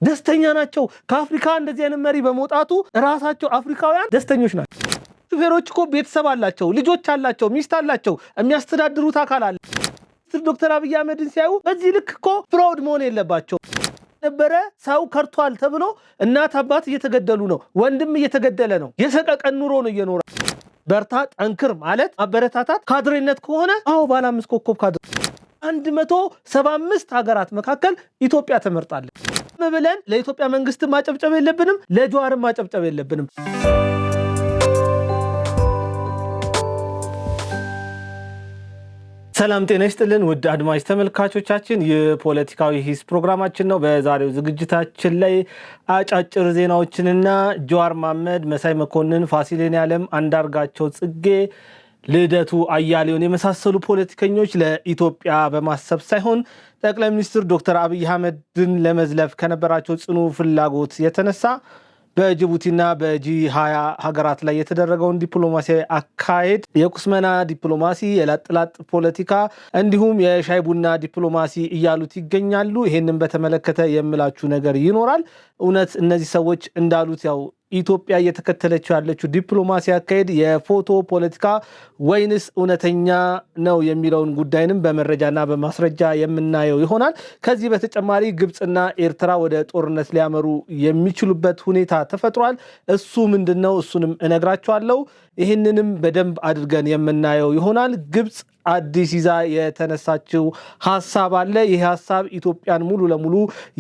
ደስተኛ ናቸው። ከአፍሪካ እንደዚህ አይነት መሪ በመውጣቱ ራሳቸው አፍሪካውያን ደስተኞች ናቸው። ሹፌሮች እኮ ቤተሰብ አላቸው፣ ልጆች አላቸው፣ ሚስት አላቸው፣ የሚያስተዳድሩት አካል አለ። ዶክተር አብይ አህመድን ሲያዩ በዚህ ልክ እኮ ፕራውድ መሆን የለባቸው ነበረ። ሰው ከርቷል ተብሎ እናት አባት እየተገደሉ ነው፣ ወንድም እየተገደለ ነው። የሰቀቀን ኑሮ ነው እየኖረ። በርታ ጠንክር ማለት አበረታታት ካድሬነት ከሆነ አዎ ባለ 5 ኮከብ ካድሬ 175 ሀገራት መካከል ኢትዮጵያ ተመርጣለች ብለን ለኢትዮጵያ መንግስት ማጨብጨብ የለብንም፣ ለጀዋርም ማጨብጨብ የለብንም። ሰላም ጤና ይስጥልን ውድ አድማጭ ተመልካቾቻችን፣ የፖለቲካዊ ሂስ ፕሮግራማችን ነው። በዛሬው ዝግጅታችን ላይ አጫጭር ዜናዎችንና ጀዋር መሐመድ፣ መሳይ መኮንን፣ ፋሲሌን ያለም፣ አንዳርጋቸው ጽጌ፣ ልደቱ አያሌውን የመሳሰሉ ፖለቲከኞች ለኢትዮጵያ በማሰብ ሳይሆን ጠቅላይ ሚኒስትር ዶክተር አብይ አህመድን ለመዝለፍ ከነበራቸው ጽኑ ፍላጎት የተነሳ በጅቡቲና በጂ20 ሀገራት ላይ የተደረገውን ዲፕሎማሲያዊ አካሄድ የቁስመና ዲፕሎማሲ፣ የላጥላጥ ፖለቲካ እንዲሁም የሻይ ቡና ዲፕሎማሲ እያሉት ይገኛሉ። ይሄንን በተመለከተ የምላችሁ ነገር ይኖራል። እውነት እነዚህ ሰዎች እንዳሉት ያው ኢትዮጵያ እየተከተለችው ያለችው ዲፕሎማሲ አካሄድ የፎቶ ፖለቲካ ወይንስ እውነተኛ ነው የሚለውን ጉዳይንም በመረጃና በማስረጃ የምናየው ይሆናል። ከዚህ በተጨማሪ ግብጽና ኤርትራ ወደ ጦርነት ሊያመሩ የሚችሉበት ሁኔታ ተፈጥሯል። እሱ ምንድነው? እሱንም እነግራችኋለሁ። ይህንንም በደንብ አድርገን የምናየው ይሆናል። ግብጽ አዲስ ይዛ የተነሳችው ሐሳብ አለ። ይህ ሐሳብ ኢትዮጵያን ሙሉ ለሙሉ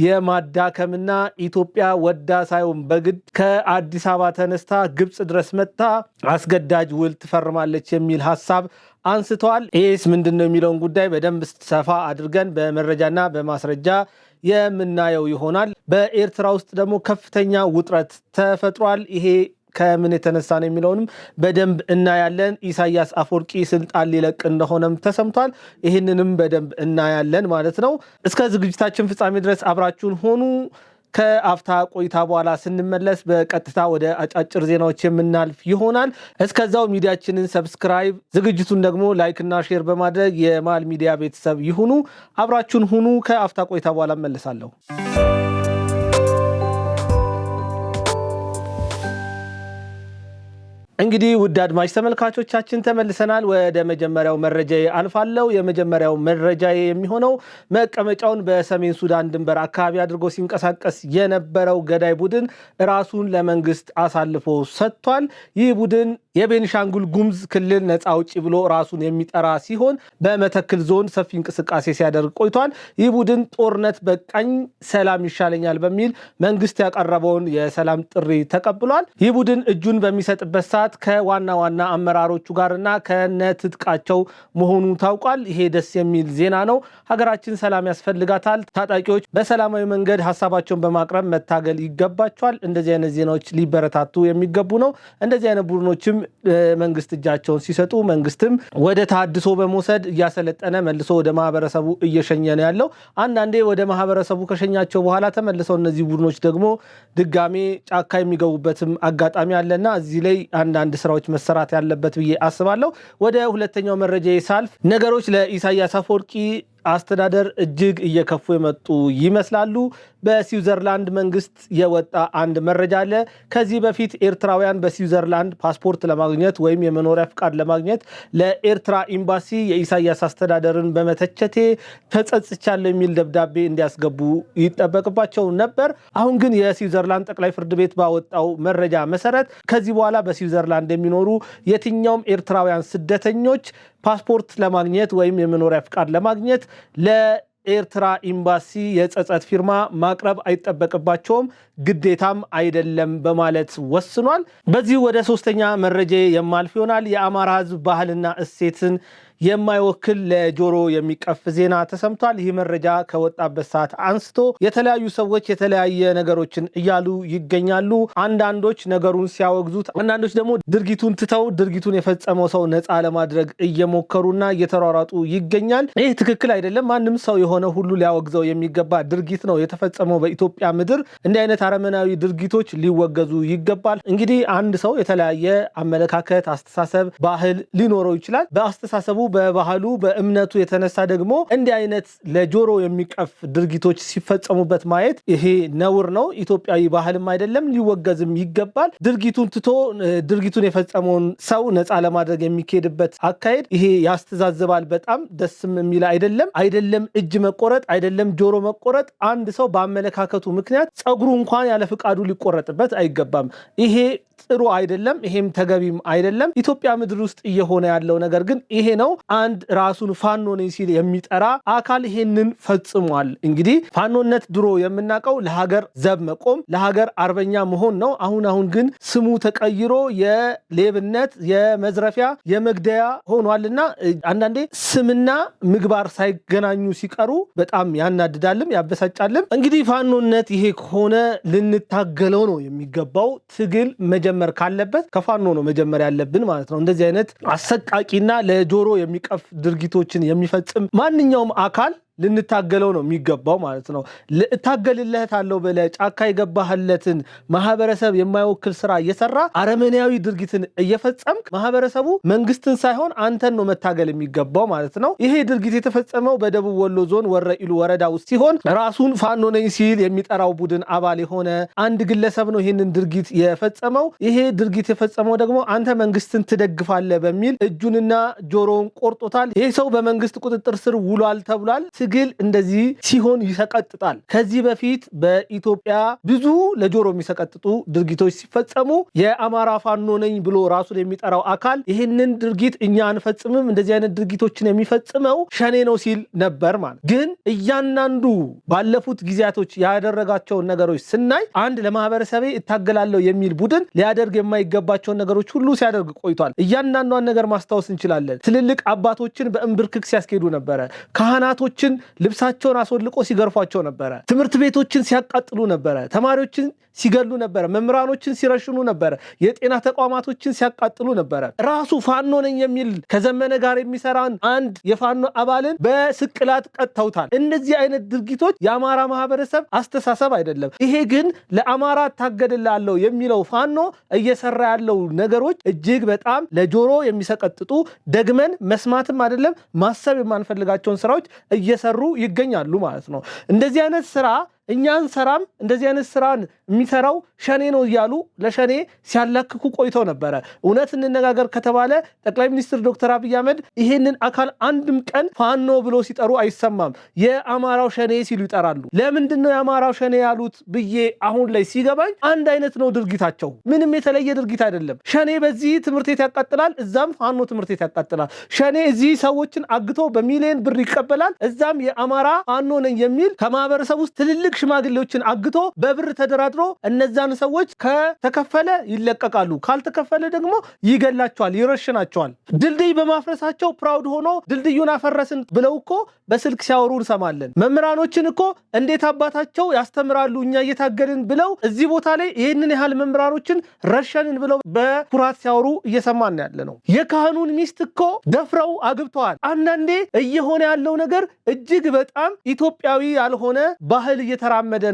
የማዳከምና ኢትዮጵያ ወዳ ሳይሆን በግድ ከአዲስ አበባ ተነስታ ግብጽ ድረስ መጥታ አስገዳጅ ውል ትፈርማለች የሚል ሐሳብ አንስተዋል። ይህስ ምንድነው የሚለውን ጉዳይ በደንብ ሰፋ አድርገን በመረጃና በማስረጃ የምናየው ይሆናል። በኤርትራ ውስጥ ደግሞ ከፍተኛ ውጥረት ተፈጥሯል። ይሄ ከምን የተነሳ ነው የሚለውንም በደንብ እናያለን። ኢሳያስ አፈወርቂ ስልጣን ሊለቅ እንደሆነም ተሰምቷል። ይህንንም በደንብ እናያለን ማለት ነው። እስከ ዝግጅታችን ፍጻሜ ድረስ አብራችሁን ሆኑ። ከአፍታ ቆይታ በኋላ ስንመለስ በቀጥታ ወደ አጫጭር ዜናዎች የምናልፍ ይሆናል። እስከዛው ሚዲያችንን ሰብስክራይብ፣ ዝግጅቱን ደግሞ ላይክ እና ሼር በማድረግ የማል ሚዲያ ቤተሰብ ይሁኑ። አብራችሁን ሁኑ። ከአፍታ ቆይታ በኋላ እመለሳለሁ። እንግዲህ ውድ አድማጭ ተመልካቾቻችን ተመልሰናል። ወደ መጀመሪያው መረጃ አልፋለሁ። የመጀመሪያው መረጃ የሚሆነው መቀመጫውን በሰሜን ሱዳን ድንበር አካባቢ አድርጎ ሲንቀሳቀስ የነበረው ገዳይ ቡድን ራሱን ለመንግስት አሳልፎ ሰጥቷል። ይህ ቡድን የቤኒሻንጉል ጉሙዝ ክልል ነፃ አውጪ ብሎ ራሱን የሚጠራ ሲሆን በመተክል ዞን ሰፊ እንቅስቃሴ ሲያደርግ ቆይቷል። ይህ ቡድን ጦርነት በቃኝ፣ ሰላም ይሻለኛል በሚል መንግስት ያቀረበውን የሰላም ጥሪ ተቀብሏል። ይህ ቡድን እጁን በሚሰጥበት ሰዓት ከዋና ዋና አመራሮቹ ጋርና ከነትጥቃቸው መሆኑ ታውቋል። ይሄ ደስ የሚል ዜና ነው። ሀገራችን ሰላም ያስፈልጋታል። ታጣቂዎች በሰላማዊ መንገድ ሀሳባቸውን በማቅረብ መታገል ይገባቸዋል። እንደዚህ አይነት ዜናዎች ሊበረታቱ የሚገቡ ነው። እንደዚህ አይነት ቡድኖችም መንግስት እጃቸውን ሲሰጡ መንግስትም ወደ ታድሶ በመውሰድ እያሰለጠነ መልሶ ወደ ማህበረሰቡ እየሸኘ ነው ያለው። አንዳንዴ ወደ ማህበረሰቡ ከሸኛቸው በኋላ ተመልሰው እነዚህ ቡድኖች ደግሞ ድጋሜ ጫካ የሚገቡበትም አጋጣሚ አለና እዚህ ላይ አንዳንድ ስራዎች መሰራት ያለበት ብዬ አስባለሁ። ወደ ሁለተኛው መረጃ ሳልፍ ነገሮች ለኢሳያስ አፈወርቂ አስተዳደር እጅግ እየከፉ የመጡ ይመስላሉ። በስዊዘርላንድ መንግስት የወጣ አንድ መረጃ አለ። ከዚህ በፊት ኤርትራውያን በስዊዘርላንድ ፓስፖርት ለማግኘት ወይም የመኖሪያ ፍቃድ ለማግኘት ለኤርትራ ኤምባሲ የኢሳያስ አስተዳደርን በመተቸቴ ተጸጽቻለሁ የሚል ደብዳቤ እንዲያስገቡ ይጠበቅባቸው ነበር። አሁን ግን የስዊዘርላንድ ጠቅላይ ፍርድ ቤት ባወጣው መረጃ መሰረት ከዚህ በኋላ በስዊዘርላንድ የሚኖሩ የትኛውም ኤርትራውያን ስደተኞች ፓስፖርት ለማግኘት ወይም የመኖሪያ ፍቃድ ለማግኘት ለኤርትራ ኤምባሲ የጸጸት ፊርማ ማቅረብ አይጠበቅባቸውም፣ ግዴታም አይደለም በማለት ወስኗል። በዚህ ወደ ሶስተኛ መረጃ የማልፍ ይሆናል። የአማራ ህዝብ ባህልና እሴትን የማይወክል ለጆሮ የሚቀፍ ዜና ተሰምቷል። ይህ መረጃ ከወጣበት ሰዓት አንስቶ የተለያዩ ሰዎች የተለያየ ነገሮችን እያሉ ይገኛሉ። አንዳንዶች ነገሩን ሲያወግዙት፣ አንዳንዶች ደግሞ ድርጊቱን ትተው ድርጊቱን የፈጸመው ሰው ነፃ ለማድረግ እየሞከሩና እየተሯሯጡ ይገኛል። ይህ ትክክል አይደለም። ማንም ሰው የሆነ ሁሉ ሊያወግዘው የሚገባ ድርጊት ነው የተፈጸመው በኢትዮጵያ ምድር። እንዲህ አይነት አረመናዊ ድርጊቶች ሊወገዙ ይገባል። እንግዲህ አንድ ሰው የተለያየ አመለካከት፣ አስተሳሰብ፣ ባህል ሊኖረው ይችላል። በአስተሳሰቡ በባህሉ በእምነቱ የተነሳ ደግሞ እንዲህ አይነት ለጆሮ የሚቀፍ ድርጊቶች ሲፈጸሙበት ማየት ይሄ ነውር ነው። ኢትዮጵያዊ ባህልም አይደለም፣ ሊወገዝም ይገባል። ድርጊቱን ትቶ ድርጊቱን የፈጸመውን ሰው ነፃ ለማድረግ የሚካሄድበት አካሄድ ይሄ ያስተዛዝባል። በጣም ደስም የሚል አይደለም እጅ መቆረጥ፣ አይደለም ጆሮ መቆረጥ። አንድ ሰው በአመለካከቱ ምክንያት ጸጉሩ እንኳን ያለ ፍቃዱ ሊቆረጥበት አይገባም። ይሄ ጥሩ አይደለም፣ ይሄም ተገቢም አይደለም። ኢትዮጵያ ምድር ውስጥ እየሆነ ያለው ነገር ግን ይሄ ነው። አንድ ራሱን ፋኖ ነኝ ሲል የሚጠራ አካል ይሄንን ፈጽሟል። እንግዲህ ፋኖነት ድሮ የምናውቀው ለሀገር ዘብ መቆም፣ ለሀገር አርበኛ መሆን ነው። አሁን ግን ስሙ ተቀይሮ የሌብነት፣ የመዝረፊያ፣ የመግደያ ሆኗልና አንዳንዴ ስምና ምግባር ሳይገናኙ ሲቀሩ በጣም ያናድዳልም ያበሳጫልም። እንግዲህ ፋኖነት ይሄ ከሆነ ልንታገለው ነው የሚገባው። ትግል መጀመር ካለበት ከፋኖ ነው መጀመር ያለብን ማለት ነው። እንደዚህ አይነት አሰቃቂና ለጆሮ የሚቀፍ ድርጊቶችን የሚፈጽም ማንኛውም አካል ልንታገለው ነው የሚገባው ማለት ነው። ልታገልለታለው በለ ጫካ የገባህለትን ማህበረሰብ የማይወክል ስራ እየሰራ አረመኔያዊ ድርጊትን እየፈጸምክ ማህበረሰቡ መንግስትን ሳይሆን አንተን ነው መታገል የሚገባው ማለት ነው። ይሄ ድርጊት የተፈጸመው በደቡብ ወሎ ዞን ወረኢሉ ወረዳ ውስጥ ሲሆን ራሱን ፋኖ ነኝ ሲል የሚጠራው ቡድን አባል የሆነ አንድ ግለሰብ ነው ይሄንን ድርጊት የፈጸመው። ይሄ ድርጊት የፈጸመው ደግሞ አንተ መንግስትን ትደግፋለህ በሚል እጁንና ጆሮውን ቆርጦታል። ይሄ ሰው በመንግስት ቁጥጥር ስር ውሏል ተብሏል። ትግል እንደዚህ ሲሆን ይሰቀጥጣል። ከዚህ በፊት በኢትዮጵያ ብዙ ለጆሮ የሚሰቀጥጡ ድርጊቶች ሲፈጸሙ የአማራ ፋኖ ነኝ ብሎ ራሱን የሚጠራው አካል ይህንን ድርጊት እኛ አንፈጽምም፣ እንደዚህ አይነት ድርጊቶችን የሚፈጽመው ሸኔ ነው ሲል ነበር ማለት። ግን እያንዳንዱ ባለፉት ጊዜያቶች ያደረጋቸውን ነገሮች ስናይ አንድ ለማህበረሰቤ እታገላለሁ የሚል ቡድን ሊያደርግ የማይገባቸውን ነገሮች ሁሉ ሲያደርግ ቆይቷል። እያንዳንዷን ነገር ማስታወስ እንችላለን። ትልልቅ አባቶችን በእንብርክክ ሲያስኬዱ ነበረ። ካህናቶችን ልብሳቸውን አስወልቆ ሲገርፏቸው ነበረ። ትምህርት ቤቶችን ሲያቃጥሉ ነበረ። ተማሪዎችን ሲገሉ ነበረ። መምህራኖችን ሲረሽኑ ነበረ። የጤና ተቋማቶችን ሲያቃጥሉ ነበረ። ራሱ ፋኖ ነኝ የሚል ከዘመነ ጋር የሚሰራን አንድ የፋኖ አባልን በስቅላት ቀጥተውታል። እነዚህ አይነት ድርጊቶች የአማራ ማህበረሰብ አስተሳሰብ አይደለም። ይሄ ግን ለአማራ ታገድላለሁ የሚለው ፋኖ እየሰራ ያለው ነገሮች እጅግ በጣም ለጆሮ የሚሰቀጥጡ ደግመን መስማትም አይደለም ማሰብ የማንፈልጋቸውን ስራዎች እየሰሩ ይገኛሉ ማለት ነው። እንደዚህ አይነት ስራ እኛን ሰራም እንደዚህ አይነት ስራን የሚሰራው ሸኔ ነው እያሉ ለሸኔ ሲያላክኩ ቆይተው ነበረ። እውነት እንነጋገር ከተባለ ጠቅላይ ሚኒስትር ዶክተር አብይ አህመድ ይሄንን አካል አንድም ቀን ፋኖ ብሎ ሲጠሩ አይሰማም። የአማራው ሸኔ ሲሉ ይጠራሉ። ለምንድን ነው የአማራው ሸኔ ያሉት ብዬ አሁን ላይ ሲገባኝ አንድ አይነት ነው ድርጊታቸው። ምንም የተለየ ድርጊት አይደለም። ሸኔ በዚህ ትምህርት ቤት ያቃጥላል፣ እዛም ፋኖ ትምህርት ቤት ያቃጥላል። ሸኔ እዚህ ሰዎችን አግቶ በሚሊዮን ብር ይቀበላል፣ እዛም የአማራ ፋኖ ነኝ የሚል ከማህበረሰብ ውስጥ ትልልቅ ሽማግሌዎችን አግቶ በብር ተደራድሮ እነዛን ሰዎች ከተከፈለ ይለቀቃሉ፣ ካልተከፈለ ደግሞ ይገላቸዋል፣ ይረሽናቸዋል። ድልድይ በማፍረሳቸው ፕራውድ ሆኖ ድልድዩን አፈረስን ብለው እኮ በስልክ ሲያወሩ እንሰማለን። መምህራኖችን እኮ እንዴት አባታቸው ያስተምራሉ እኛ እየታገልን ብለው እዚህ ቦታ ላይ ይህንን ያህል መምህራኖችን ረሸንን ብለው በኩራት ሲያወሩ እየሰማን ያለ ነው። የካህኑን ሚስት እኮ ደፍረው አግብተዋል። አንዳንዴ እየሆነ ያለው ነገር እጅግ በጣም ኢትዮጵያዊ ያልሆነ ባህል እየተራመደ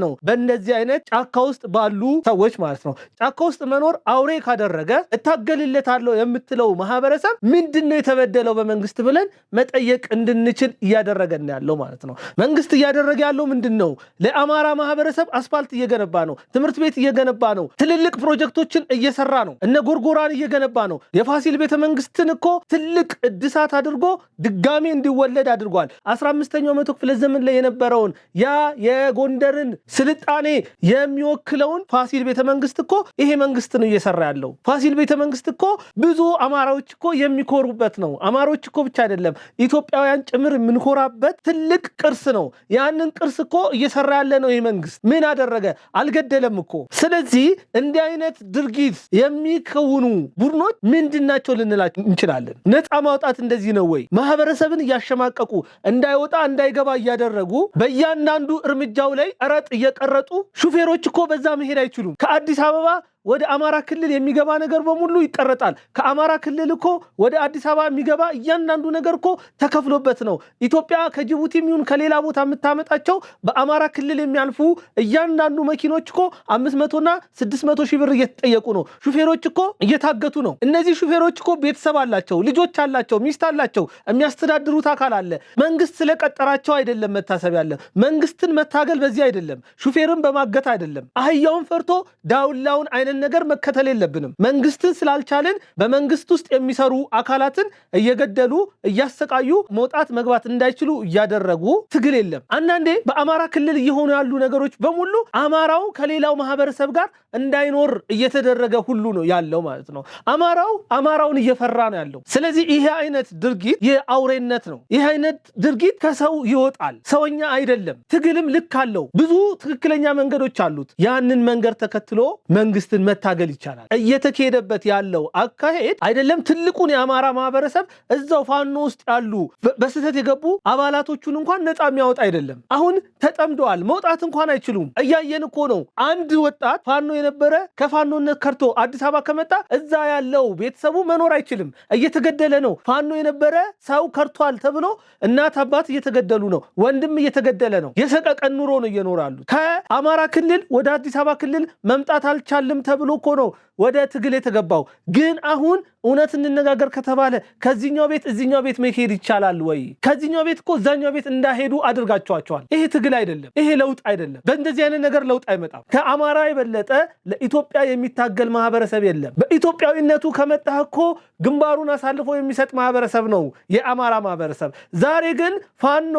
ነው። በእንደዚህ አይነት ጫካ ውስጥ ባሉ ሰዎች ማለት ነው። ጫካ ውስጥ መኖር አውሬ ካደረገ እታገልለታለሁ የምትለው ማህበረሰብ ምንድነው የተበደለው በመንግስት ብለን መጠየቅ እንድንችል እያደረገን ያለው ማለት ነው። መንግስት እያደረገ ያለው ምንድነው? ለአማራ ማህበረሰብ አስፋልት እየገነባ ነው፣ ትምህርት ቤት እየገነባ ነው፣ ትልልቅ ፕሮጀክቶችን እየሰራ ነው፣ እነ ጎርጎራን እየገነባ ነው። የፋሲል ቤተመንግስትን እኮ ትልቅ እድሳት አድርጎ ድጋሜ እንዲወለድ አድርጓል። 15ኛው መቶ ክፍለ ዘመን ላይ የነበረውን ያ የጎንደርን ስልጣኔ የሚወክለውን ፋሲል ቤተመንግስት እኮ ይሄ መንግስት ነው እየሰራ ያለው። ፋሲል ቤተመንግስት እኮ ብዙ አማራዎች እኮ የሚኮሩበት ነው። አማራዎች እኮ ብቻ አይደለም ኢትዮጵያውያን ጭምር የምንኮራበት ትልቅ ቅርስ ነው። ያንን ቅርስ እኮ እየሰራ ያለ ነው ይሄ መንግስት። ምን አደረገ? አልገደለም እኮ። ስለዚህ እንዲህ አይነት ድርጊት የሚከውኑ ቡድኖች ምንድናቸው ልንላቸው እንችላለን? ነፃ ማውጣት እንደዚህ ነው ወይ? ማህበረሰብን እያሸማቀቁ እንዳይወጣ እንዳይገባ እያደረጉ በእያንዳንዱ እርምጃው ላይ ቀረጥ እየቀረጡ ሹፌሮች እኮ በዛ መሄድ አይችሉም። ከአዲስ አበባ ወደ አማራ ክልል የሚገባ ነገር በሙሉ ይቀረጣል። ከአማራ ክልል እኮ ወደ አዲስ አበባ የሚገባ እያንዳንዱ ነገር እኮ ተከፍሎበት ነው። ኢትዮጵያ ከጅቡቲም ይሁን ከሌላ ቦታ የምታመጣቸው በአማራ ክልል የሚያልፉ እያንዳንዱ መኪኖች እኮ 500 እና 600 ሺህ ብር እየተጠየቁ ነው። ሹፌሮች እኮ እየታገቱ ነው። እነዚህ ሹፌሮች እኮ ቤተሰብ አላቸው፣ ልጆች አላቸው፣ ሚስት አላቸው፣ የሚያስተዳድሩት አካል አለ። መንግስት ስለቀጠራቸው አይደለም መታሰብ ያለ። መንግስትን መታገል በዚህ አይደለም፣ ሹፌርን በማገት አይደለም። አህያውን ፈርቶ ዳውላውን አይነት ነገር መከተል የለብንም። መንግስትን ስላልቻልን በመንግስት ውስጥ የሚሰሩ አካላትን እየገደሉ እያሰቃዩ መውጣት መግባት እንዳይችሉ እያደረጉ ትግል የለም። አንዳንዴ በአማራ ክልል እየሆኑ ያሉ ነገሮች በሙሉ አማራው ከሌላው ማህበረሰብ ጋር እንዳይኖር እየተደረገ ሁሉ ነው ያለው ማለት ነው። አማራውን እየፈራ ነው ያለው። ስለዚህ ይሄ አይነት ድርጊት የአውሬነት ነው። ይሄ አይነት ድርጊት ከሰው ይወጣል፣ ሰውኛ አይደለም። ትግልም ልክ አለው፣ ብዙ ትክክለኛ መንገዶች አሉት። ያንን መንገድ ተከትሎ መንግስትን መታገል ይቻላል። እየተካሄደበት ያለው አካሄድ አይደለም ትልቁን የአማራ ማህበረሰብ እዛው ፋኖ ውስጥ ያሉ በስህተት የገቡ አባላቶቹን እንኳን ነፃ የሚያወጣ አይደለም። አሁን ተጠምደዋል፣ መውጣት እንኳን አይችሉም። እያየን እኮ ነው። አንድ ወጣት ፋኖ የነበረ ከፋኖነት ከርቶ አዲስ አበባ ከመጣ እዛ ያለው ቤተሰቡ መኖር አይችልም፣ እየተገደለ ነው። ፋኖ የነበረ ሰው ከርቷል ተብሎ እናት አባት እየተገደሉ ነው፣ ወንድም እየተገደለ ነው። የሰቀቀን ኑሮ ነው እየኖራሉ። ከአማራ ክልል ወደ አዲስ አበባ ክልል መምጣት አልቻልም ተብሎ እኮ ነው ወደ ትግል የተገባው። ግን አሁን እውነት እንነጋገር ከተባለ ከዚህኛው ቤት እዚህኛው ቤት መሄድ ይቻላል ወይ? ከዚህኛው ቤት እኮ እዛኛው ቤት እንዳሄዱ አድርጋቸዋቸዋል። ይሄ ትግል አይደለም፣ ይሄ ለውጥ አይደለም። በእንደዚህ አይነት ነገር ለውጥ አይመጣም። ከአማራ የበለጠ ለኢትዮጵያ የሚታገል ማህበረሰብ የለም። በኢትዮጵያዊነቱ ከመጣህ እኮ ግንባሩን አሳልፎ የሚሰጥ ማህበረሰብ ነው የአማራ ማህበረሰብ። ዛሬ ግን ፋኖ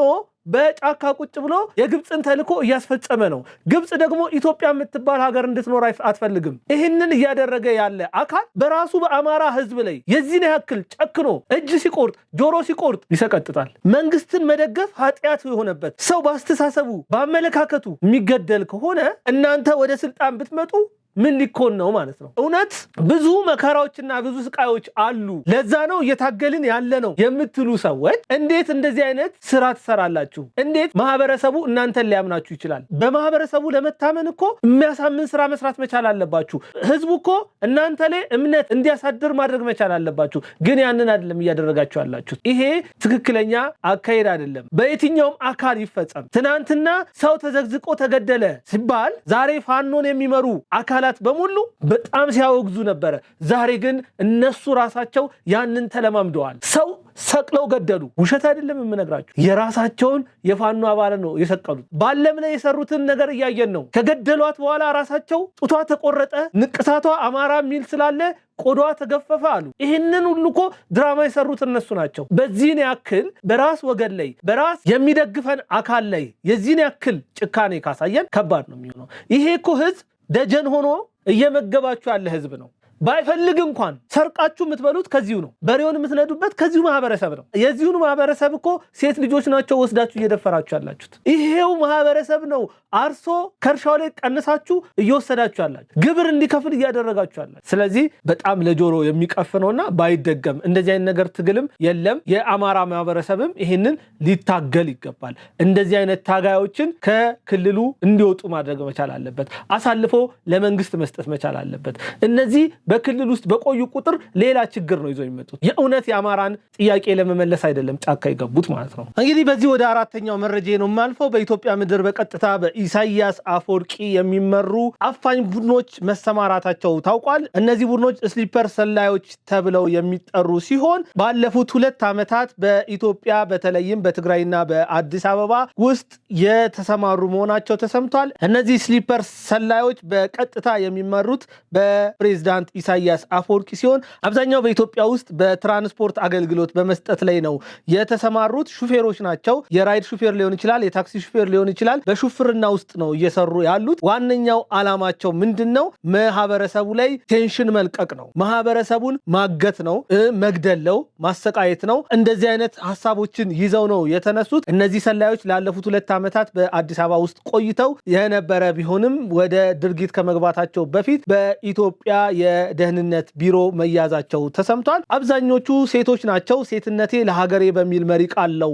በጫካ ቁጭ ብሎ የግብፅን ተልኮ እያስፈጸመ ነው። ግብፅ ደግሞ ኢትዮጵያ የምትባል ሀገር እንድትኖር አትፈልግም። ይህንን እያደረገ ያለ አካል በራሱ በአማራ ህዝብ ላይ የዚህን ያክል ጨክኖ እጅ ሲቆርጥ ጆሮ ሲቆርጥ ይሰቀጥጣል። መንግስትን መደገፍ ኃጢአት የሆነበት ሰው በአስተሳሰቡ በአመለካከቱ የሚገደል ከሆነ እናንተ ወደ ስልጣን ብትመጡ ምን ሊኮን ነው ማለት ነው? እውነት ብዙ መከራዎችና ብዙ ስቃዮች አሉ፣ ለዛ ነው እየታገልን ያለ ነው የምትሉ ሰዎች እንዴት እንደዚህ አይነት ስራ ትሰራላችሁ? እንዴት ማህበረሰቡ እናንተን ሊያምናችሁ ይችላል? በማህበረሰቡ ለመታመን እኮ የሚያሳምን ስራ መስራት መቻል አለባችሁ። ህዝቡ እኮ እናንተ ላይ እምነት እንዲያሳድር ማድረግ መቻል አለባችሁ። ግን ያንን አይደለም እያደረጋችሁ ያላችሁት። ይሄ ትክክለኛ አካሄድ አይደለም፣ በየትኛውም አካል ይፈጸም። ትናንትና ሰው ተዘግዝቆ ተገደለ ሲባል ዛሬ ፋኖን የሚመሩ አካል በሙሉ በጣም ሲያወግዙ ነበረ። ዛሬ ግን እነሱ ራሳቸው ያንን ተለማምደዋል። ሰው ሰቅለው ገደሉ። ውሸት አይደለም የምነግራችሁ። የራሳቸውን የፋኖ አባል ነው የሰቀሉት። ባለም ላይ የሰሩትን ነገር እያየን ነው። ከገደሏት በኋላ ራሳቸው ጡቷ ተቆረጠ፣ ንቅሳቷ አማራ የሚል ስላለ ቆዳዋ ተገፈፈ አሉ። ይህንን ሁሉ እኮ ድራማ የሰሩት እነሱ ናቸው። በዚህን ያክል በራስ ወገን ላይ በራስ የሚደግፈን አካል ላይ የዚህን ያክል ጭካኔ ካሳየን ከባድ ነው የሚሆነው። ይሄ እኮ ህዝብ ደጀን ሆኖ እየመገባችሁ ያለ ህዝብ ነው። ባይፈልግ እንኳን ሰርቃችሁ የምትበሉት ከዚሁ ነው። በሬውን የምትነዱበት ከዚሁ ማህበረሰብ ነው። የዚሁን ማህበረሰብ እኮ ሴት ልጆች ናቸው ወስዳችሁ እየደፈራችሁ ያላችሁት። ይሄው ማህበረሰብ ነው አርሶ ከእርሻው ላይ ቀንሳችሁ እየወሰዳችሁ ያላችሁ፣ ግብር እንዲከፍል እያደረጋችሁ ያላችሁ። ስለዚህ በጣም ለጆሮ የሚቀፍ ነውና ባይደገም እንደዚህ አይነት ነገር ትግልም የለም። የአማራ ማህበረሰብም ይህንን ሊታገል ይገባል። እንደዚህ አይነት ታጋዮችን ከክልሉ እንዲወጡ ማድረግ መቻል አለበት። አሳልፎ ለመንግስት መስጠት መቻል አለበት። እነዚህ በክልል ውስጥ በቆዩ ቁጥር ሌላ ችግር ነው ይዘው የሚመጡት። የእውነት የአማራን ጥያቄ ለመመለስ አይደለም ጫካ የገቡት ማለት ነው። እንግዲህ በዚህ ወደ አራተኛው መረጃ ነው የማልፈው። በኢትዮጵያ ምድር በቀጥታ በኢሳያስ አፈወርቂ የሚመሩ አፋኝ ቡድኖች መሰማራታቸው ታውቋል። እነዚህ ቡድኖች ስሊፐር ሰላዮች ተብለው የሚጠሩ ሲሆን ባለፉት 2 ዓመታት በኢትዮጵያ በተለይም በትግራይና በአዲስ አበባ ውስጥ የተሰማሩ መሆናቸው ተሰምቷል። እነዚህ ስሊፐር ሰላዮች በቀጥታ የሚመሩት በፕሬዝዳንት ኢሳያስ አፈወርቂ ሲሆን አብዛኛው በኢትዮጵያ ውስጥ በትራንስፖርት አገልግሎት በመስጠት ላይ ነው የተሰማሩት። ሹፌሮች ናቸው። የራይድ ሹፌር ሊሆን ይችላል፣ የታክሲ ሹፌር ሊሆን ይችላል። በሹፍርና ውስጥ ነው እየሰሩ ያሉት። ዋነኛው ዓላማቸው ምንድነው? ማህበረሰቡ ላይ ቴንሽን መልቀቅ ነው። ማህበረሰቡን ማገት ነው፣ መግደል ነው፣ ማሰቃየት ነው። እንደዚህ አይነት ሐሳቦችን ይዘው ነው የተነሱት። እነዚህ ሰላዮች ላለፉት 2 ዓመታት በአዲስ አበባ ውስጥ ቆይተው የነበረ ቢሆንም ወደ ድርጊት ከመግባታቸው በፊት በኢትዮጵያ የደህንነት ቢሮ መያዛቸው ተሰምቷል። አብዛኞቹ ሴቶች ናቸው። ሴትነቴ ለሀገሬ በሚል መሪ ቃል ነው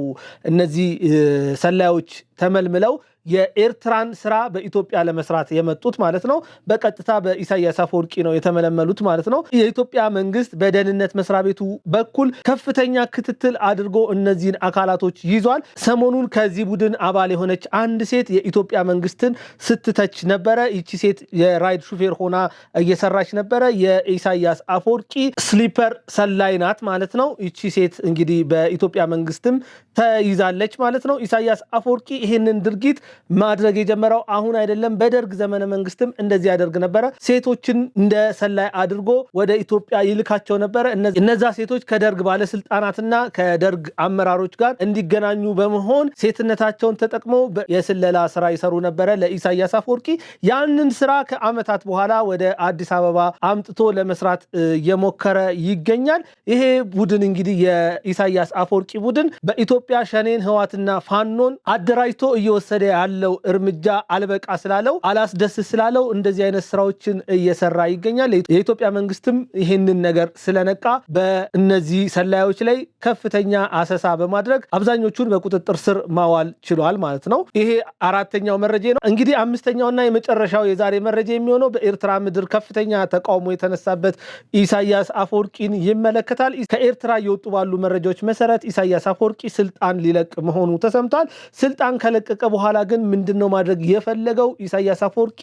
እነዚህ ሰላዮች ተመልምለው የኤርትራን ስራ በኢትዮጵያ ለመስራት የመጡት ማለት ነው። በቀጥታ በኢሳያስ አፈወርቂ ነው የተመለመሉት ማለት ነው። የኢትዮጵያ መንግስት በደህንነት መስሪያ ቤቱ በኩል ከፍተኛ ክትትል አድርጎ እነዚህን አካላቶች ይዟል። ሰሞኑን ከዚህ ቡድን አባል የሆነች አንድ ሴት የኢትዮጵያ መንግስትን ስትተች ነበረ። ይቺ ሴት የራይድ ሹፌር ሆና እየሰራች ነበረ። የኢሳያስ አፈወርቂ ስሊፐር ሰላይ ናት ማለት ነው። ይቺ ሴት እንግዲህ በኢትዮጵያ መንግስትም ተይዛለች ማለት ነው። ኢሳያስ አፈወርቂ ይህንን ድርጊት ማድረግ የጀመረው አሁን አይደለም። በደርግ ዘመነ መንግስትም እንደዚህ ያደርግ ነበረ። ሴቶችን እንደ ሰላይ አድርጎ ወደ ኢትዮጵያ ይልካቸው ነበረ። እነዛ ሴቶች ከደርግ ባለስልጣናትና ከደርግ አመራሮች ጋር እንዲገናኙ በመሆን ሴትነታቸውን ተጠቅመው የስለላ ስራ ይሰሩ ነበረ ለኢሳያስ አፈወርቂ። ያንን ስራ ከአመታት በኋላ ወደ አዲስ አበባ አምጥቶ ለመስራት የሞከረ ይገኛል። ይሄ ቡድን እንግዲህ የኢሳያስ አፈወርቂ ቡድን በኢትዮጵያ ሸኔን፣ ህዋትና ፋኖን አደራጅቶ እየወሰደ ያለው እርምጃ አልበቃ ስላለው፣ አላስደስ ስላለው እንደዚህ አይነት ስራዎችን እየሰራ ይገኛል። የኢትዮጵያ መንግስትም ይህንን ነገር ስለነቃ በእነዚህ ሰላዮች ላይ ከፍተኛ አሰሳ በማድረግ አብዛኞቹን በቁጥጥር ስር ማዋል ችሏል ማለት ነው። ይሄ አራተኛው መረጃ ነው። እንግዲህ አምስተኛውና የመጨረሻው የዛሬ መረጃ የሚሆነው በኤርትራ ምድር ከፍተኛ ተቃውሞ የተነሳበት ኢሳያስ አፈወርቂን ይመለከታል። ከኤርትራ እየወጡ ባሉ መረጃዎች መሰረት ኢሳያስ አፈወርቂ ስልጣን ሊለቅ መሆኑ ተሰምቷል። ስልጣን ከለቀቀ በኋላ ግን ምንድነው ማድረግ የፈለገው? ኢሳያስ አፈወርቂ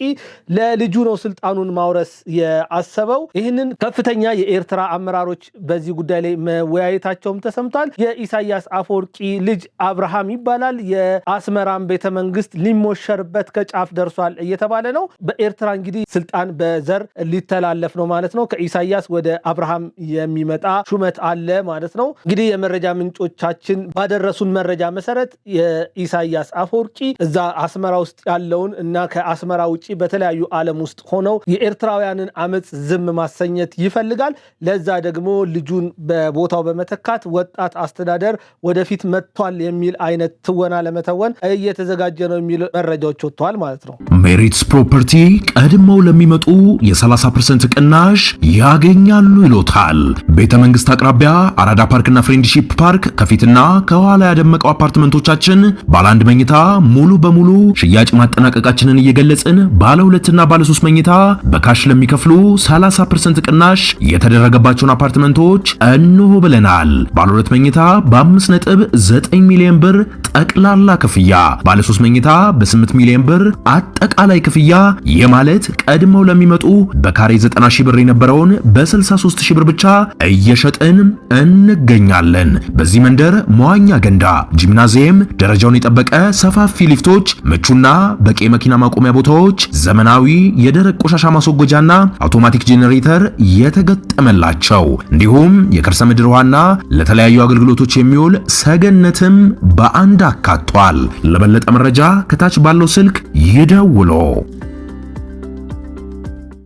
ለልጁ ነው ስልጣኑን ማውረስ ያሰበው። ይህንን ከፍተኛ የኤርትራ አመራሮች በዚህ ጉዳይ ላይ መወያየታቸውም ተሰምቷል። የኢሳያስ አፈወርቂ ልጅ አብርሃም ይባላል። የአስመራን ቤተመንግስት ሊሞሸርበት ከጫፍ ደርሷል እየተባለ ነው። በኤርትራ እንግዲህ ስልጣን በዘር ሊተላለፍ ነው ማለት ነው። ከኢሳያስ ወደ አብርሃም የሚመጣ ሹመት አለ ማለት ነው። እንግዲህ የመረጃ ምንጮቻችን ባደረሱን መረጃ መሰረት የኢሳያስ አፈወርቂ እዛ አስመራ ውስጥ ያለውን እና ከአስመራ ውጪ በተለያዩ ዓለም ውስጥ ሆነው የኤርትራውያንን አመጽ ዝም ማሰኘት ይፈልጋል። ለዛ ደግሞ ልጁን በቦታው በመተካት ወጣት አስተዳደር ወደፊት መጥቷል የሚል አይነት ትወና ለመተወን እየተዘጋጀ ነው የሚል መረጃዎች ወጥተዋል ማለት ነው። ሜሪትስ ፕሮፐርቲ ቀድመው ለሚመጡ የ30% ቅናሽ ያገኛሉ ይሎታል። ቤተ መንግስት አቅራቢያ አራዳ ፓርክና ፍሬንድሺፕ ፓርክ ከፊትና ከኋላ ያደመቀው አፓርትመንቶቻችን ባለ አንድ መኝታ ሙሉ በሙሉ ሽያጭ ማጠናቀቃችንን እየገለጽን ባለ ሁለትና ባለ 3 መኝታ በካሽ ለሚከፍሉ 30% ቅናሽ የተደረገባቸውን አፓርትመንቶች እንሆ ብለናል። ባለ 2 መኝታ በ5.9 ሚሊዮን ብር ጠቅላላ ክፍያ፣ ባለ 3 መኝታ በ8 ሚሊዮን ብር አጠቃላይ ክፍያ። የማለት ቀድመው ለሚመጡ በካሬ 90 ሺህ ብር የነበረውን በ63 ሺህ ብር ብቻ እየሸጥን እንገኛለን። በዚህ መንደር መዋኛ ገንዳ፣ ጂምናዚየም፣ ደረጃውን የጠበቀ ሰፋፊ ሊፍቶች፣ ምቹና በቂ መኪና ማቆሚያ ቦታዎች፣ ዘመናዊ የደረቅ ቆሻሻ ማስወገጃና አውቶማቲክ ጄኔሬተር የተገጠመላቸው እንዲሁም የከርሰ ምድር ውሃና ለተለያዩ አገልግሎቶች የሚውል ሰገነትም በአንድ አካቷል። ለበለጠ መረጃ ከታች ባለው ስልክ ይደውሉ።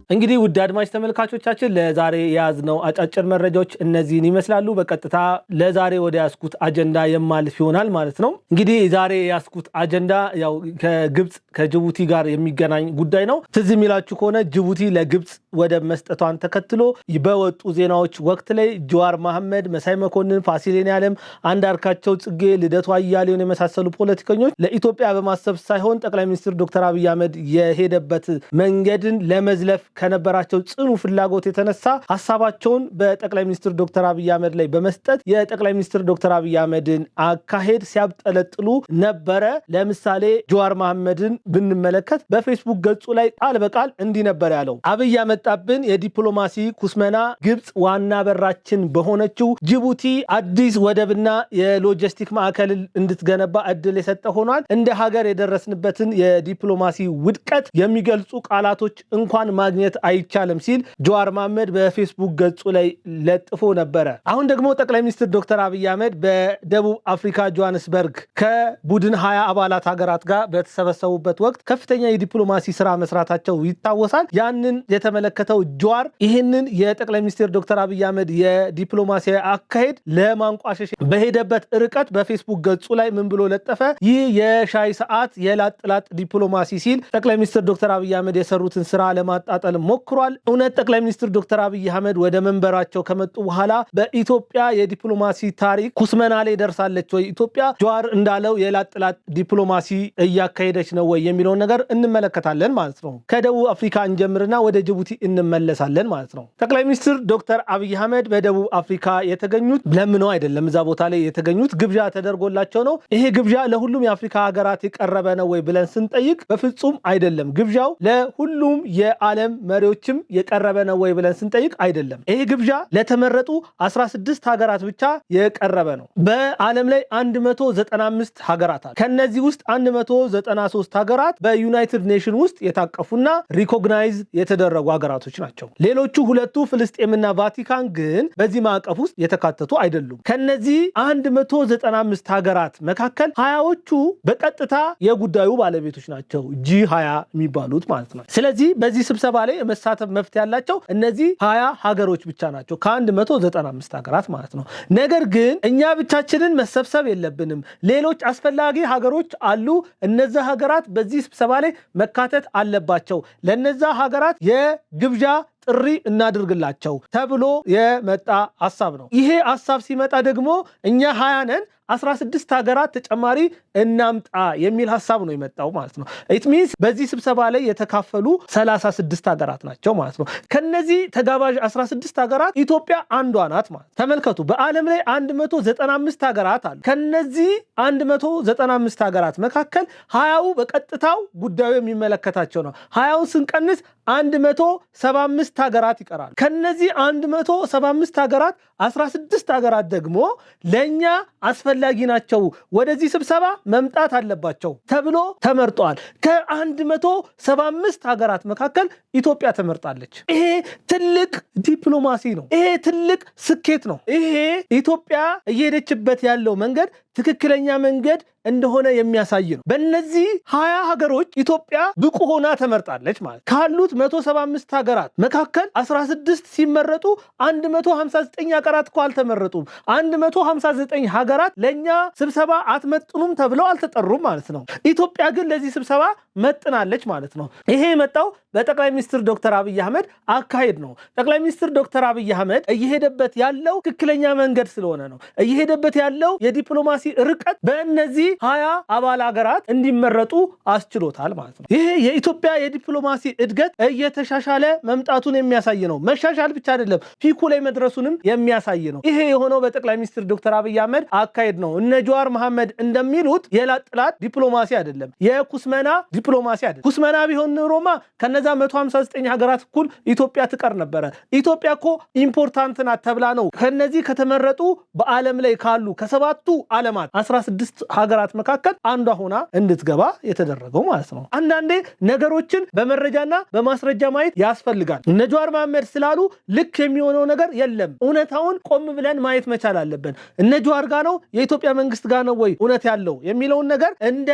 እንግዲህ ውድ አድማጭ ተመልካቾቻችን ለዛሬ የያዝነው አጫጭር መረጃዎች እነዚህን ይመስላሉ። በቀጥታ ለዛሬ ወደ ያስኩት አጀንዳ የማልፍ ይሆናል ማለት ነው። እንግዲህ ዛሬ ያስኩት አጀንዳ ያው ከግብጽ ከጅቡቲ ጋር የሚገናኝ ጉዳይ ነው። ትዝ የሚላችሁ ከሆነ ጅቡቲ ለግብጽ ወደብ መስጠቷን ተከትሎ በወጡ ዜናዎች ወቅት ላይ ጀዋር መሐመድ፣ መሳይ መኮንን፣ ፋሲሌን ያለም፣ አንዳርጋቸው ጽጌ፣ ልደቱ አያሌውን የመሳሰሉ ፖለቲከኞች ለኢትዮጵያ በማሰብ ሳይሆን ጠቅላይ ሚኒስትር ዶክተር አብይ አህመድ የሄደበት መንገድን ለመዝለፍ ከነበራቸው ጽኑ ፍላጎት የተነሳ ሐሳባቸውን በጠቅላይ ሚኒስትር ዶክተር አብይ አህመድ ላይ በመስጠት የጠቅላይ ሚኒስትር ዶክተር አብይ አህመድን አካሄድ ሲያብጠለጥሉ ነበረ። ለምሳሌ ጀዋር መሐመድን ብንመለከት በፌስቡክ ገጹ ላይ ቃል በቃል እንዲህ ነበር ያለው። አብይ ያመጣብን የዲፕሎማሲ ኩስመና ግብጽ ዋና በራችን በሆነችው ጅቡቲ አዲስ ወደብና የሎጂስቲክ ማዕከል እንድትገነባ እድል የሰጠ ሆኗል። እንደ ሀገር የደረስንበትን የዲፕሎማሲ ውድቀት የሚገልጹ ቃላቶች እንኳን ማግኘት አይቻልም ሲል ጀዋር መሐመድ በፌስቡክ ገጹ ላይ ለጥፎ ነበረ። አሁን ደግሞ ጠቅላይ ሚኒስትር ዶክተር አብይ አህመድ በደቡብ አፍሪካ ጆሃንስበርግ ከቡድን 20 አባላት ሀገራት ጋር በተሰበሰቡበት ወቅት ከፍተኛ የዲፕሎማሲ ስራ መስራታቸው ይታወሳል። ያንን የተመለከተ የተመለከተው ጀዋር ይህንን የጠቅላይ ሚኒስትር ዶክተር አብይ አህመድ የዲፕሎማሲያዊ አካሄድ ለማንቋሸሽ በሄደበት ርቀት በፌስቡክ ገጹ ላይ ምን ብሎ ለጠፈ? ይህ የሻይ ሰዓት የላጥላጥ ዲፕሎማሲ ሲል ጠቅላይ ሚኒስትር ዶክተር አብይ አህመድ የሰሩትን ስራ ለማጣጣል ሞክሯል። እውነት ጠቅላይ ሚኒስትር ዶክተር አብይ አህመድ ወደ መንበራቸው ከመጡ በኋላ በኢትዮጵያ የዲፕሎማሲ ታሪክ ኩስመና ላይ ደርሳለች ወይ? ኢትዮጵያ ጀዋር እንዳለው የላጥላጥ ዲፕሎማሲ እያካሄደች ነው ወይ የሚለውን ነገር እንመለከታለን ማለት ነው። ከደቡብ አፍሪካ እንጀምርና ወደ ጅቡቲ እንመለሳለን ማለት ነው። ጠቅላይ ሚኒስትር ዶክተር አብይ አህመድ በደቡብ አፍሪካ የተገኙት ለምነው አይደለም። እዛ ቦታ ላይ የተገኙት ግብዣ ተደርጎላቸው ነው። ይሄ ግብዣ ለሁሉም የአፍሪካ ሀገራት የቀረበ ነው ወይ ብለን ስንጠይቅ በፍጹም አይደለም። ግብዣው ለሁሉም የዓለም መሪዎችም የቀረበ ነው ወይ ብለን ስንጠይቅ አይደለም። ይሄ ግብዣ ለተመረጡ 16 ሀገራት ብቻ የቀረበ ነው። በዓለም ላይ 195 ሀገራት አሉ። ከነዚህ ውስጥ 193 ሀገራት በዩናይትድ ኔሽን ውስጥ የታቀፉና ሪኮግናይዝ የተደረጉ ሀገራቶች ናቸው። ሌሎቹ ሁለቱ ፍልስጤምና ቫቲካን ግን በዚህ ማዕቀፍ ውስጥ የተካተቱ አይደሉም። ከነዚህ 195 ሀገራት መካከል 20ዎቹ በቀጥታ የጉዳዩ ባለቤቶች ናቸው፣ G20 የሚባሉት ማለት ነው። ስለዚህ በዚህ ስብሰባ ላይ የመሳተፍ መብት ያላቸው እነዚህ 20 ሀገሮች ብቻ ናቸው ከ195 ሀገራት ማለት ነው። ነገር ግን እኛ ብቻችንን መሰብሰብ የለብንም። ሌሎች አስፈላጊ ሀገሮች አሉ። እነዛ ሀገራት በዚህ ስብሰባ ላይ መካተት አለባቸው። ለነዛ ሀገራት የግብዣ ጥሪ እናድርግላቸው ተብሎ የመጣ ሐሳብ ነው። ይሄ ሐሳብ ሲመጣ ደግሞ እኛ 20 ነን 16 ሀገራት ተጨማሪ እናምጣ የሚል ሐሳብ ነው የመጣው ማለት ነው። ኢት ሚንስ በዚህ ስብሰባ ላይ የተካፈሉ 36 ሀገራት ናቸው ማለት ነው። ከነዚህ ተጋባዥ 16 ሀገራት ኢትዮጵያ አንዷ ናት ማለት። ተመልከቱ፣ በዓለም ላይ 195 ሀገራት አሉ። ከነዚህ 195 ሀገራት መካከል 20ው በቀጥታው ጉዳዩ የሚመለከታቸው ነው። 20ውን ስንቀንስ 175 ሀገራት ይቀራሉ። ከነዚህ 175 ሀገራት 16 ሀገራት ደግሞ ለኛ አስፈላጊ ናቸው፣ ወደዚህ ስብሰባ መምጣት አለባቸው ተብሎ ተመርጧል። ከ175 ሀገራት መካከል ኢትዮጵያ ተመርጣለች። ይሄ ትልቅ ዲፕሎማሲ ነው። ይሄ ትልቅ ስኬት ነው። ይሄ ኢትዮጵያ እየሄደችበት ያለው መንገድ ትክክለኛ መንገድ እንደሆነ የሚያሳይ ነው። በእነዚህ 20 ሀገሮች ኢትዮጵያ ብቁ ሆና ተመርጣለች ማለት። ካሉት 175 ሀገራት መካከል 16 ሲመረጡ 159 ሀገራት እኮ አልተመረጡም። 159 ሀገራት ለኛ ስብሰባ አትመጥኑም ተብለው አልተጠሩም ማለት ነው። ኢትዮጵያ ግን ለዚህ ስብሰባ መጥናለች ማለት ነው። ይሄ የመጣው በጠቅላይ ሚኒስትር ዶክተር አብይ አህመድ አካሄድ ነው። ጠቅላይ ሚኒስትር ዶክተር አብይ አህመድ እየሄደበት ያለው ትክክለኛ መንገድ ስለሆነ ነው። እየሄደበት ያለው የዲፕሎማሲ ርቀት በእነዚህ 20 አባል ሀገራት እንዲመረጡ አስችሎታል ማለት ነው። ይሄ የኢትዮጵያ የዲፕሎማሲ እድገት እየተሻሻለ መምጣቱን የሚያሳይ ነው። መሻሻል ብቻ አይደለም፣ ፒኩ ላይ መድረሱንም የሚያሳይ ነው። ይሄ የሆነው በጠቅላይ ሚኒስትር ዶክተር አብይ አህመድ አካሄድ ነው። እነ ጀዋር መሐመድ እንደሚሉት የላጥላት ዲፕሎማሲ አይደለም፣ የኩስመና ዲፕሎማሲ አይደለም። ኩስመና ቢሆን ኖሮማ ከነዛ 159 ሀገራት እኩል ኢትዮጵያ ትቀር ነበረ። ኢትዮጵያ እኮ ኢምፖርታንት ናት ተብላ ነው ከነዚህ ከተመረጡ በዓለም ላይ ካሉ ከሰባቱ ዓለማት 16 ሀገራት መካከል አንዷ ሆና እንድትገባ የተደረገው ማለት ነው። አንዳንዴ ነገሮችን በመረጃና በማስረጃ ማየት ያስፈልጋል። እነ ጀዋር መሐመድ ስላሉ ልክ የሚሆነው ነገር የለም። እውነታውን ቆም ብለን ማየት መቻል አለብን። እነ ጀዋር ጋር ነው የኢትዮጵያ መንግስት ጋር ነው ወይ እውነት ያለው የሚለውን ነገር እንደ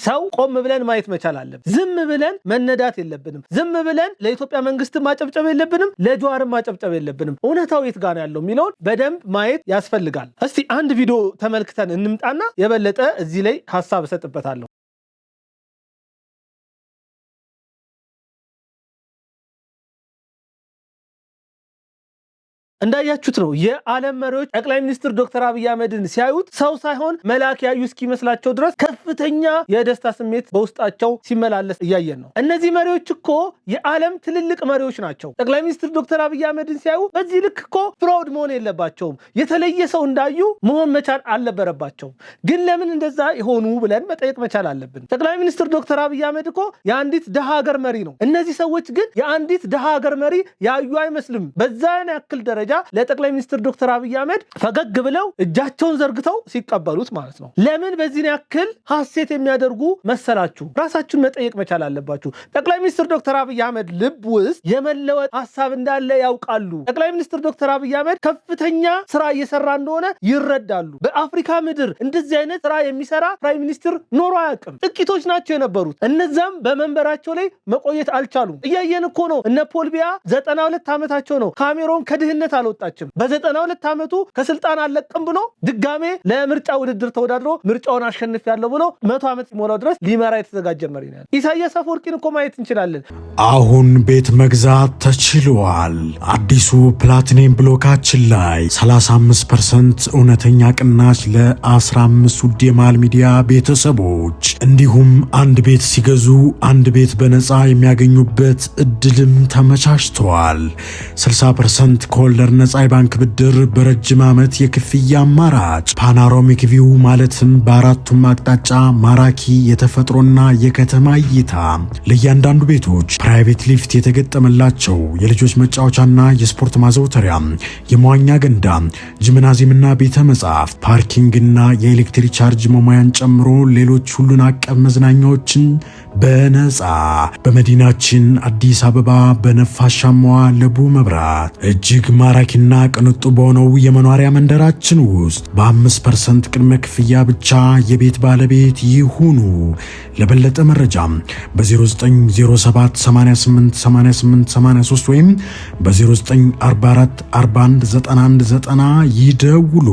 ሰው ቆም ብለን ማየት መቻል አለብን። ዝም ብለን መነዳት የለብንም። ዝም ብለን ለኢትዮጵያ መንግስት ማጨብጨብ የለብንም፣ ለጀዋርም ማጨብጨብ የለብንም። እውነታው የት ጋር ያለው የሚለውን በደንብ ማየት ያስፈልጋል። እስቲ አንድ ቪዲዮ ተመልክተን እንምጣና የበለጠ እዚህ ላይ ሐሳብ እሰጥበታለሁ። እንዳያችሁት ነው የዓለም መሪዎች ጠቅላይ ሚኒስትር ዶክተር አብይ አህመድን ሲያዩት ሰው ሳይሆን መልአክ ያዩ እስኪመስላቸው ድረስ ከፍተኛ የደስታ ስሜት በውስጣቸው ሲመላለስ እያየን ነው። እነዚህ መሪዎች እኮ የዓለም ትልልቅ መሪዎች ናቸው። ጠቅላይ ሚኒስትር ዶክተር አብይ አህመድን ሲያዩ በዚህ ልክ እኮ ፕራውድ መሆን የለባቸውም። የተለየ ሰው እንዳዩ መሆን መቻል አልነበረባቸውም። ግን ለምን እንደዛ የሆኑ ብለን መጠየቅ መቻል አለብን። ጠቅላይ ሚኒስትር ዶክተር አብይ አህመድ እኮ የአንዲት ደሃ ሀገር መሪ ነው። እነዚህ ሰዎች ግን የአንዲት ደሃ ሀገር መሪ ያዩ አይመስልም። በዛን ያክል ደረጃ ለጠቅላይ ሚኒስትር ዶክተር አብይ አህመድ ፈገግ ብለው እጃቸውን ዘርግተው ሲቀበሉት ማለት ነው። ለምን በዚህ ያክል ሐሴት የሚያደርጉ መሰላችሁ? ራሳችሁን መጠየቅ መቻል አለባችሁ። ጠቅላይ ሚኒስትር ዶክተር አብይ አህመድ ልብ ውስጥ የመለወጥ ሐሳብ እንዳለ ያውቃሉ። ጠቅላይ ሚኒስትር ዶክተር አብይ አህመድ ከፍተኛ ስራ እየሰራ እንደሆነ ይረዳሉ። በአፍሪካ ምድር እንደዚህ አይነት ስራ የሚሰራ ፕራይም ሚኒስትር ኖሮ አያውቅም። ጥቂቶች ናቸው የነበሩት። እነዛም በመንበራቸው ላይ መቆየት አልቻሉም። እያየን እኮ ነው። እነ ፖል ቢያ 92 ዓመታቸው ነው። ካሜሮን ከድህነት አልወጣችም። በ92 ዓመቱ ከስልጣን አለቅም ብሎ ድጋሜ ለምርጫ ውድድር ተወዳድሮ ምርጫውን አሸንፊያለሁ ብሎ 100 ዓመት ሲሞላው ድረስ ሊመራ የተዘጋጀ መሪ ነው። ኢሳያስ አፈወርቂን እኮ ማየት እንችላለን። አሁን ቤት መግዛት ተችሏል። አዲሱ ፕላቲኒየም ብሎካችን ላይ 35% እውነተኛ ቅናሽ ለ15 ውድ የማል ሚዲያ ቤተሰቦች እንዲሁም አንድ ቤት ሲገዙ አንድ ቤት በነፃ የሚያገኙበት እድልም ተመቻችተዋል። 60% ከወለድ ነፃ የባንክ ብድር በረጅም ዓመት የክፍያ አማራጭ ፓናሮሚክ ቪው ማለትም በአራቱም አቅጣጫ ማራኪ የተፈጥሮና የከተማ እይታ፣ ለእያንዳንዱ ቤቶች ፕራይቬት ሊፍት የተገጠመላቸው የልጆች መጫወቻና የስፖርት ማዘውተሪያ፣ የመዋኛ ገንዳ፣ ጂምናዚየምና ቤተ መጻሕፍት፣ ፓርኪንግና የኤሌክትሪክ ቻርጅ መሙያን ጨምሮ ሌሎች ሁሉን አቀፍ መዝናኛዎችን በነፃ በመዲናችን አዲስ አበባ በነፋሻማዋ ለቡ መብራት እጅግ ማራኪና ቅንጡ በሆነው የመኖሪያ መንደራችን ውስጥ በ5% ቅድመ ክፍያ ብቻ የቤት ባለቤት ይሁኑ። ለበለጠ መረጃ በ0907888883 ወይም በ0944419190 ይደውሉ።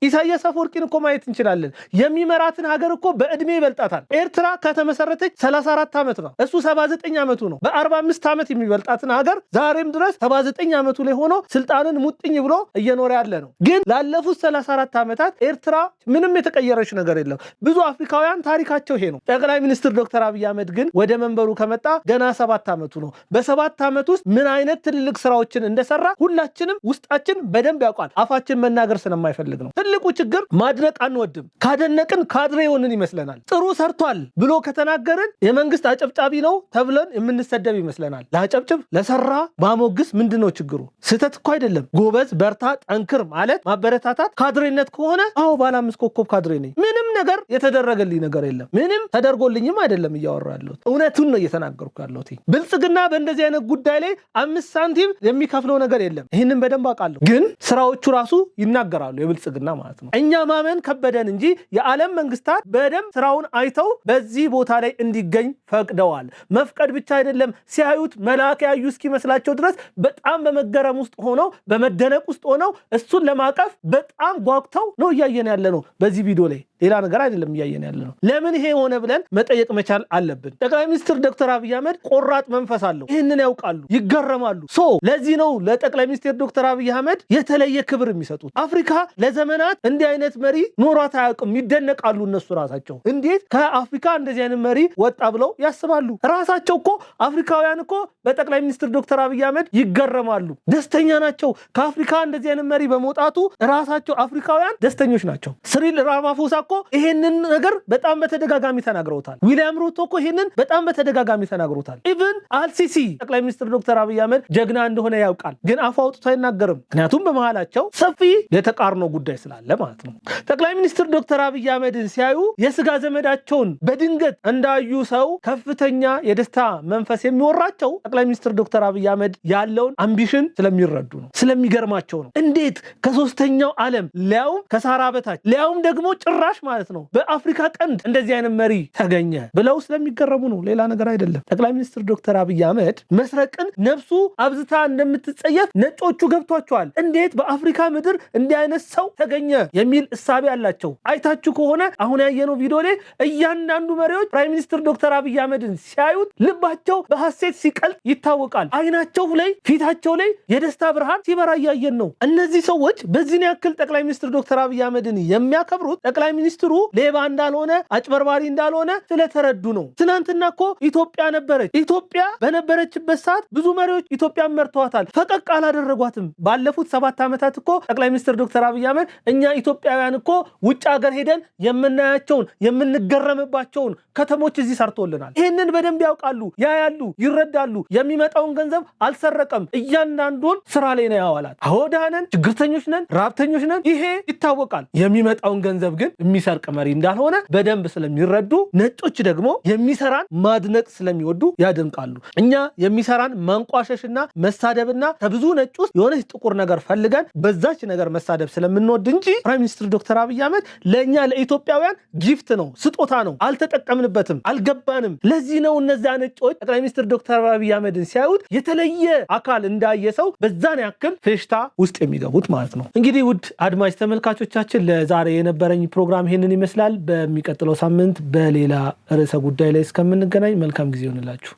ኢሳያስ አፈወርቂን እኮ ማየት እንችላለን። የሚመራትን ሀገር እኮ በእድሜ ይበልጣታል። ኤርትራ ከተመሰረተች 34 ዓመት ነው። እሱ 79 ዓመቱ ነው። በ45 ዓመት የሚበልጣትን ሀገር ዛሬም ድረስ 79 ዓመቱ ላይ ሆኖ ስልጣንን ሙጥኝ ብሎ እየኖረ ያለ ነው። ግን ላለፉት 34 ዓመታት ኤርትራ ምንም የተቀየረች ነገር የለም። ብዙ አፍሪካውያን ታሪካቸው ይሄ ነው። ጠቅላይ ሚኒስትር ዶክተር አብይ አህመድ ግን ወደ መንበሩ ከመጣ ገና 7 ዓመቱ ነው። በ7 ዓመት ውስጥ ምን አይነት ትልልቅ ስራዎችን እንደሰራ ሁላችንም ውስጣችን በደንብ ያውቃል። አፋችን መናገር ስለማይፈልግ ነው። ትልቁ ችግር ማድነቅ አንወድም። ካደነቅን ካድሬ የሆንን ይመስለናል። ጥሩ ሰርቷል ብሎ ከተናገርን የመንግስት አጨብጫቢ ነው ተብለን የምንሰደብ ይመስለናል። ለአጨብጭብ ለሰራ ማሞግስ ምንድነው ችግሩ? ስህተት እኮ አይደለም። ጎበዝ፣ በርታ፣ ጠንክር ማለት ማበረታታት ካድሬነት ከሆነ አዎ ባለ 5 ኮከብ ካድሬ ነኝ። ምንም ነገር የተደረገልኝ ነገር የለም። ምንም ተደርጎልኝም አይደለም እያወራሁ ያለሁት። እውነቱን ነው እየተናገርኩ ያለሁት። ብልጽግና በእንደዚህ አይነት ጉዳይ ላይ 5 ሳንቲም የሚከፍለው ነገር የለም። ይህንን በደንብ አውቃለሁ። ግን ስራዎቹ ራሱ ይናገራሉ የብልጽግና ማለት ነው። እኛ ማመን ከበደን እንጂ የዓለም መንግስታት በደንብ ስራውን አይተው በዚህ ቦታ ላይ እንዲገኝ ፈቅደዋል። መፍቀድ ብቻ አይደለም፣ ሲያዩት መልአክ ያዩ እስኪመስላቸው ድረስ በጣም በመገረም ውስጥ ሆነው በመደነቅ ውስጥ ሆነው እሱን ለማቀፍ በጣም ጓጉተው ነው እያየን ያለ ነው በዚህ ቪዲዮ ላይ። ሌላ ነገር አይደለም እያየን ያለ ነው። ለምን ይሄ ሆነ ብለን መጠየቅ መቻል አለብን። ጠቅላይ ሚኒስትር ዶክተር አብይ አህመድ ቆራጥ መንፈስ አለው። ይህንን ያውቃሉ፣ ይገረማሉ። ለዚህ ነው ለጠቅላይ ሚኒስትር ዶክተር አብይ አህመድ የተለየ ክብር የሚሰጡት። አፍሪካ ለዘመናት እንዲህ አይነት መሪ ኖሯት አያውቅም። ይደነቃሉ እነሱ ራሳቸው። እንዴት ከአፍሪካ እንደዚህ አይነት መሪ ወጣ ብለው ያስባሉ። ራሳቸው እኮ አፍሪካውያን እኮ በጠቅላይ ሚኒስትር ዶክተር አብይ አህመድ ይገረማሉ፣ ደስተኛ ናቸው። ከአፍሪካ እንደዚህ አይነት መሪ በመውጣቱ ራሳቸው አፍሪካውያን ደስተኞች ናቸው። ሲሪል ራማፎሳ እኮ ይሄንን ነገር በጣም በተደጋጋሚ ተናግረውታል። ዊሊያም ሩቶ እኮ ይሄንን በጣም በተደጋጋሚ ተናግረውታል። ኢቭን አልሲሲ ጠቅላይ ሚኒስትር ዶክተር አብይ አህመድ ጀግና እንደሆነ ያውቃል፣ ግን አፉ አውጥቶ አይናገርም። ምክንያቱም በመሃላቸው ሰፊ የተቃርኖ ጉዳይ ስላለ ማለት ነው። ጠቅላይ ሚኒስትር ዶክተር አብይ አህመድን ሲያዩ የስጋ ዘመዳቸውን በድንገት እንዳዩ ሰው ከፍተኛ የደስታ መንፈስ የሚወራቸው ጠቅላይ ሚኒስትር ዶክተር አብይ አህመድ ያለውን አምቢሽን ስለሚረዱ ነው፣ ስለሚገርማቸው ነው። እንዴት ከሶስተኛው ዓለም ሊያውም ከሳራ በታች ሊያውም ደግሞ ጭራሽ ማለት ነው በአፍሪካ ቀንድ እንደዚህ አይነት መሪ ተገኘ ብለው ስለሚገረሙ ነው፣ ሌላ ነገር አይደለም። ጠቅላይ ሚኒስትር ዶክተር አብይ አህመድ መስረቅን ነፍሱ አብዝታ እንደምትጸየፍ ነጮቹ ገብቷቸዋል። እንዴት በአፍሪካ ምድር እንዲህ አይነት ሰው ተገኘ የሚል እሳቤ አላቸው። አይታችሁ ከሆነ አሁን ያየነው ቪዲዮ ላይ እያንዳንዱ መሪዎች ፕራይም ሚኒስትር ዶክተር አብይ አህመድን ሲያዩት ልባቸው በሐሴት ሲቀልጥ ይታወቃል። አይናቸው ላይ ፊታቸው ላይ የደስታ ብርሃን ሲበራ እያየን ነው። እነዚህ ሰዎች በዚህን ያክል ጠቅላይ ሚኒስትር ዶክተር አብይ አህመድን የሚያከብሩት ጠቅላይ ሚኒስትሩ ሌባ እንዳልሆነ አጭበርባሪ እንዳልሆነ ስለተረዱ ነው። ትናንትና እኮ ኢትዮጵያ ነበረች። ኢትዮጵያ በነበረችበት ሰዓት ብዙ መሪዎች ኢትዮጵያን መርተዋታል፣ ፈቀቅ አላደረጓትም። ባለፉት 7 ዓመታት እኮ ጠቅላይ ሚኒስትር ዶክተር አብይ አህመድ እኛ እኛ ኢትዮጵያውያን እኮ ውጭ ሀገር ሄደን የምናያቸውን የምንገረምባቸውን ከተሞች እዚህ ሰርቶልናል። ይህንን በደንብ ያውቃሉ፣ ያያሉ፣ ይረዳሉ። የሚመጣውን ገንዘብ አልሰረቀም፣ እያንዳንዱን ስራ ላይ ነው ያዋላል። አወዳነን ችግርተኞች ነን፣ ራብተኞች ነን፣ ይሄ ይታወቃል። የሚመጣውን ገንዘብ ግን የሚሰርቅ መሪ እንዳልሆነ በደንብ ስለሚረዱ፣ ነጮች ደግሞ የሚሰራን ማድነቅ ስለሚወዱ ያደንቃሉ። እኛ የሚሰራን ማንቋሸሽና መሳደብና ከብዙ ነጭ ውስጥ የሆነች ጥቁር ነገር ፈልገን በዛች ነገር መሳደብ ስለምንወድ እንጂ ፕራይም ሚኒስትር ዶክተር አብይ አህመድ ለእኛ ለኢትዮጵያውያን ጊፍት ነው፣ ስጦታ ነው። አልተጠቀምንበትም፣ አልገባንም። ለዚህ ነው እነዚያ ነጮች ጠቅላይ ሚኒስትር ዶክተር አብይ አህመድን ሲያዩት የተለየ አካል እንዳየ ሰው በዛን ያክል ፌሽታ ውስጥ የሚገቡት ማለት ነው። እንግዲህ ውድ አድማጭ ተመልካቾቻችን ለዛሬ የነበረኝ ፕሮግራም ይሄንን ይመስላል። በሚቀጥለው ሳምንት በሌላ ርዕሰ ጉዳይ ላይ እስከምንገናኝ መልካም ጊዜ ይሆንላችሁ።